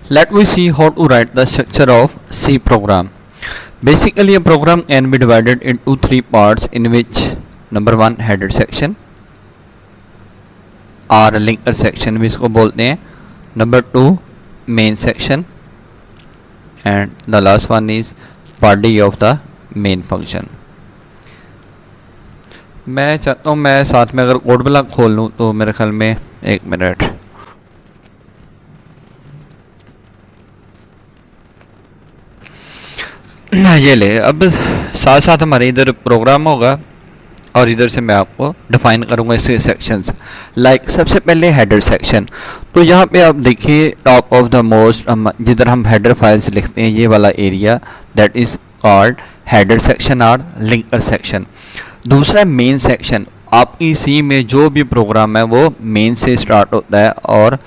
Let we see how to write the structure of C program. Basically, a program can be divided into three parts, in which number one header section और linker section भी इसको बोलते हैं, number two main section and the last one is body of the main function. मैं चाहता हूँ मैं साथ में अगर कोड ब्लॉक खोल लूँ तो मेरे ख्याल में 1 मिनट। ये ले, अब साथ साथ हमारे इधर प्रोग्राम होगा और इधर से मैं आपको डिफाइन करूंगा इसके सेक्शंस। लाइक सबसे पहले हेडर सेक्शन, तो यहाँ पे आप देखिए टॉप ऑफ द मोस्ट जिधर हम हेडर फाइल्स लिखते हैं ये वाला area, that is called header section और लिंकर सेक्शन। दूसरा मेन सेक्शन, आपकी सी में जो भी प्रोग्राम है वो मेन से स्टार्ट होता है और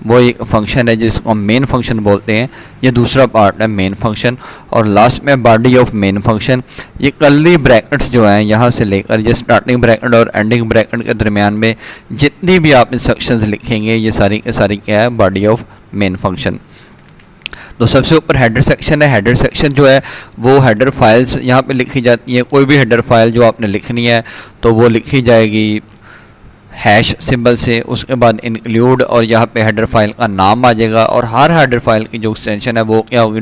वो एक फंक्शन है जिसको हम मेन फंक्शन बोलते हैं। ये दूसरा पार्ट है मेन फंक्शन। और लास्ट में बॉडी ऑफ मेन फंक्शन, ये कर्ली ब्रैकेट्स जो हैं यहाँ से लेकर ये स्टार्टिंग ब्रैकेट और एंडिंग ब्रैकेट के दरमियान में जितनी भी आप इंस्ट्रक्शंस लिखेंगे ये सारी की सारी क्या है, बॉडी ऑफ मेन फंक्शन। तो सबसे ऊपर हेडर सेक्शन है। हेडर सेक्शन जो है वो हेडर फाइल्स यहाँ पे लिखी जाती है। कोई भी हेडर फाइल जो आपने लिखनी है तो वो लिखी जाएगी हैश सिंबल से, उसके बाद इंक्लूड और यहाँ पे हेडर फाइल का नाम आ जाएगा और हर हेडर फाइल की जो एक्सटेंशन है वो क्या होगी,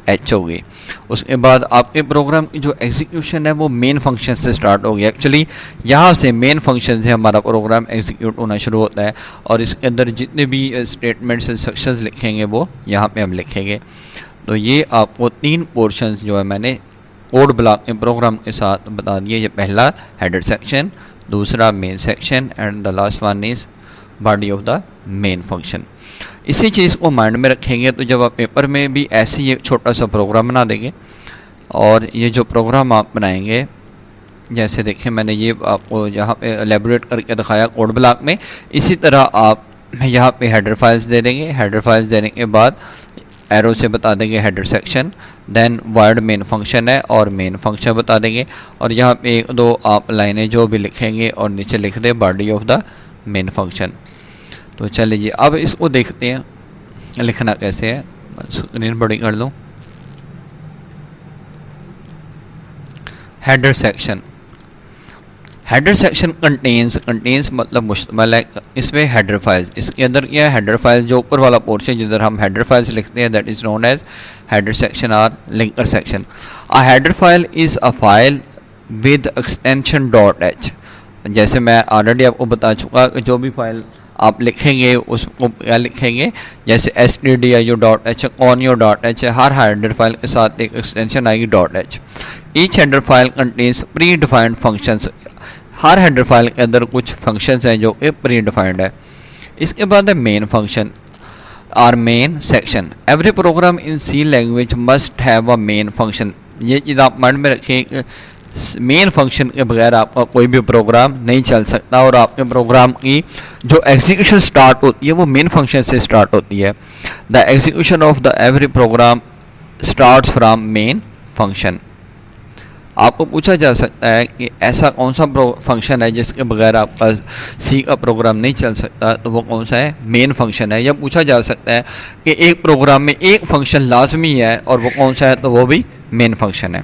.h होगी। उसके बाद आपके प्रोग्राम की जो एग्जीक्यूशन है वो मेन फंक्शन से स्टार्ट होगी। एक्चुअली यहाँ से मेन फंक्शन से हमारा प्रोग्राम एग्जीक्यूट होना शुरू होता है और इसके अंदर जितने भी स्टेटमेंट्स इंस्ट्रक्शंस लिखेंगे वो यहाँ पे हम लिखेंगे। तो ये आपको 3 पोर्शंस जो है मैंने कोड ब्लॉक के प्रोग्राम के साथ बता दिए। ये पहला हेडर सेक्शन, दूसरा main section and the last one is body of the main function. इसी चीज़ को माइंड में रखेंगे तो जब आप पेपर में भी ऐसे ही एक छोटा सा प्रोग्राम बना देंगे और ये जो प्रोग्राम आप बनाएंगे, जैसे देखें मैंने ये आपको यहाँ पे एलेबोरेट करके दिखाया कोड ब्लॉक में, इसी तरह आप यहाँ पे हेडर फाइल्स दे देंगे। हेडर फाइल्स देने के बाद एरो से बता देंगे header section, then word main function है और मेन फंक्शन बता देंगे और यहाँ पे 1-2 आप लाइनें जो भी लिखेंगे और नीचे लिख दें body of the main function. तो चलिए अब इसको देखते हैं लिखना कैसे है। स्क्रीन बड़ी कर लूँ। Header section, header section contains मतलब मुश्तमिल है, इसमें हेडर फाइल्स, इसके अंदर क्या है हेडर फाइल्स, जो ऊपर वाला पोर्शन जिधर हम हेडर फाइल्स लिखते हैं that is known as header section और linker section. A header file is a file with extension .h। जैसे मैं ऑलरेडी आपको बता चुका कि जो भी फाइल आप लिखेंगे उसको क्या लिखेंगे, जैसे stdio.h, conio.h, हर हेडर फाइल के साथ एक एक्सटेंशन आएगी .h। Each header file contains predefined functions, हर हेडर फाइल के अंदर कुछ फंक्शंस हैं जो कि प्री डिफाइंड है। इसके बाद है मेन फंक्शन और main section. Every program in C language must have a main function. ये चीज़ आप माइंड में रखें, मेन फंक्शन के बगैर आपका कोई भी प्रोग्राम नहीं चल सकता और आपके प्रोग्राम की जो एग्जीक्यूशन स्टार्ट होती है वो मेन फंक्शन से स्टार्ट होती है। The execution of the every programme starts from main function. आपको पूछा जा सकता है कि ऐसा कौन सा फंक्शन है जिसके बगैर आपका सी का प्रोग्राम नहीं चल सकता, तो वो कौन सा है, मेन फंक्शन है। या पूछा जा सकता है कि एक प्रोग्राम में एक फंक्शन लाजमी है और वो कौन सा है, तो वो भी मेन फंक्शन है।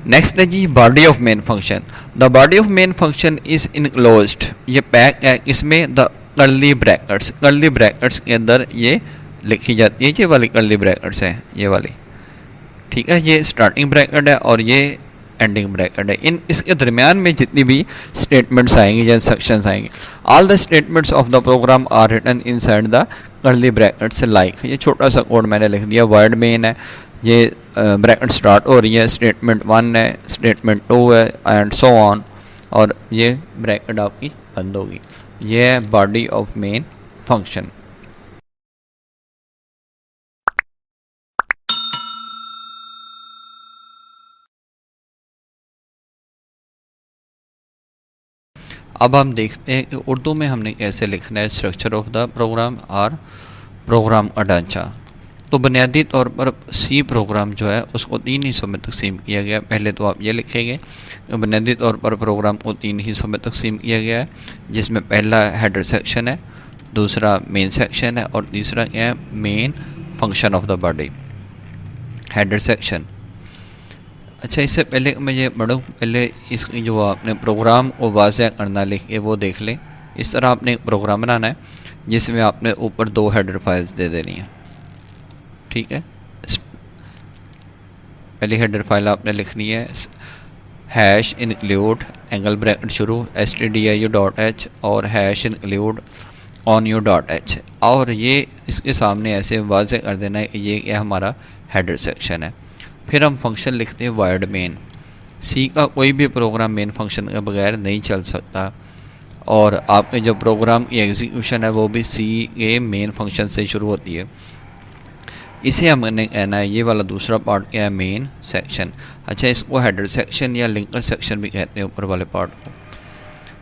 नेक्स्ट है जी body of main function. The body of main function is enclosed, ये पैक है, इसमें the curly brackets, curly brackets के अंदर ये लिखी जाती है। ये वाली कर्ली ब्रैकेट्स है, ये वाली, ठीक है। ये स्टार्टिंग ब्रैकेट है और ये एंडिंग ब्रैकेट है। इन इसके दरमियान में जितनी भी स्टेटमेंट्स आएंगी या इंस्ट्रक्शंस आएंगी, all the statements of the program are written inside the curly brackets. Like ये छोटा सा कोड मैंने लिख दिया, वर्ड मेन है, ये ब्रैकेट स्टार्ट हो रही है, स्टेटमेंट 1 है, स्टेटमेंट 2 है एंड सो ऑन, और ये ब्रैकेट आपकी बंद होगी। ये है बॉडी ऑफ मेन फंक्शन। अब हम देखते हैं कि उर्दू में हमने कैसे लिखना है स्ट्रक्चर ऑफ द प्रोग्राम और प्रोग्राम का ढांचा। तो बुनियादी तौर पर सी प्रोग्राम जो है उसको 3 हिस्सों में तकसीम किया गया। पहले तो आप ये लिखेंगे बुनियादी तौर पर प्रोग्राम को 3 हिस्सों में तकसीम किया गया है, जिसमें पहला हेडर सेक्शन है, दूसरा मेन सेक्शन है और तीसरा क्या है, main function of the body, header section. अच्छा, इससे पहले मैं ये पढ़ूँ, पहले इसकी जो आपने प्रोग्राम को वाज़ह करना लिख के वो देख लें। इस तरह आपने एक प्रोग्राम बनाना है जिसमें आपने ऊपर 2 हेडर फाइल्स दे देनी है, ठीक है। पहली हेडर फाइल आपने लिखनी है हैश इंक्लूड एंगल ब्रैकेट शुरू stdio.h और हैश इंक्लूड onu.h, और ये इसके सामने ऐसे वाज़ह कर देना है कि ये हमारा हेडर सेक्शन है। फिर हम फंक्शन लिखते हैं वर्ड मेन। सी का कोई भी प्रोग्राम मेन फंक्शन के बगैर नहीं चल सकता, और आपके जो प्रोग्राम की एग्जीक्यूशन है वो भी सी के मेन फंक्शन से शुरू होती है। इसे हमने कहना है, ये वाला दूसरा पार्ट क्या है, मेन सेक्शन। अच्छा, इसको हेडर सेक्शन या लिंकर सेक्शन भी कहते हैं ऊपर वाले पार्ट को।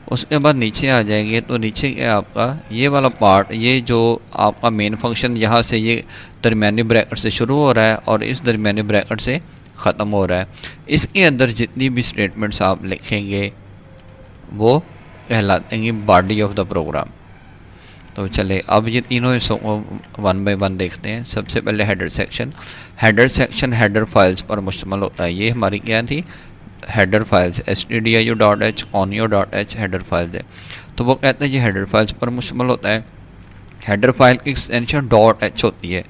उसके बाद नीचे आ जाएंगे तो नीचे क्या आपका ये वाला पार्ट, ये जो आपका मेन फंक्शन यहाँ से ये दरमियानी ब्रैकेट से शुरू हो रहा है और इस दरमियानी ब्रैकेट से ख़त्म हो रहा है। इसके अंदर जितनी भी स्टेटमेंट्स आप लिखेंगे वो कहलाते हैं बॉडी ऑफ द प्रोग्राम। तो चले अब ये तीनों हिस्सों को 1 बाय 1 देखते हैं। सबसे पहले header section. Header section header files पर मुश्तमिल होता है। ये हमारी क्या थी, header files stdio.h onu.h header files है। तो वो कहते हैं ये हेडर फाइल्स पर मुश्तमिल होता है। हेडर फाइल की एक्सटेंशन .h होती है,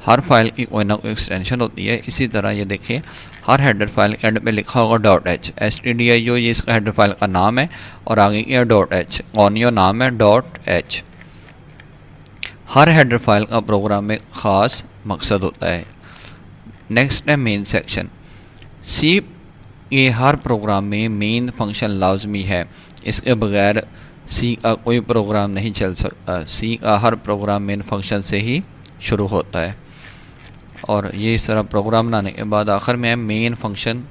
हर फाइल की कोई ना कोई एक्सटेंशन होती है। इसी तरह ये देखिए, हर हेडर फाइल एंड पे लिखा होगा .h, stdio ये इसका हेडर फाइल का नाम है और आगे क्या .h, onu नाम है .h। हर हेडर फाइल का प्रोग्राम में ख़ास मकसद होता है। नेक्स्ट है मेन सेक्शन। सी ये हर प्रोग्राम में मेन फंक्शन लाजमी है, इसके बगैर सी का कोई प्रोग्राम नहीं चल सकता। सी का हर प्रोग्राम मेन फंक्शन से ही शुरू होता है। और ये इस तरह प्रोग्राम बनाने के बाद आखिर में है मेन फंक्शन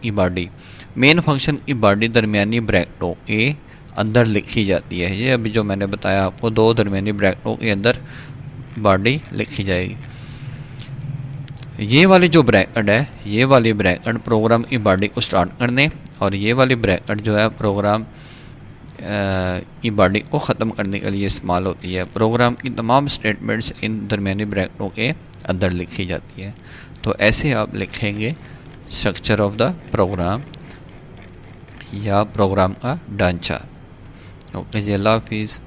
की बॉडी। मेन फंक्शन की बॉडी दरमियानी ब्रैकेटों के अंदर लिखी जाती है। ये अभी जो मैंने बताया आपको, 2 दरमियानी ब्रैकेटों के अंदर बॉडी लिखी जाएगी। ये वाली जो ब्रैकेट है, ये वाली ब्रैकेट प्रोग्राम की बॉडी को स्टार्ट करने, और ये वाली ब्रैकेट जो है प्रोग्राम की बॉडी को ख़त्म करने के लिए इस्तेमाल होती है। प्रोग्राम की तमाम स्टेटमेंट्स इन दरमियानी ब्रैकेटों के अंदर लिखी जाती है। तो ऐसे आप लिखेंगे स्ट्रक्चर ऑफ द प्रोग्राम या प्रोग्राम का ढांचा। ओके जी, अल्लाह हाफिज़।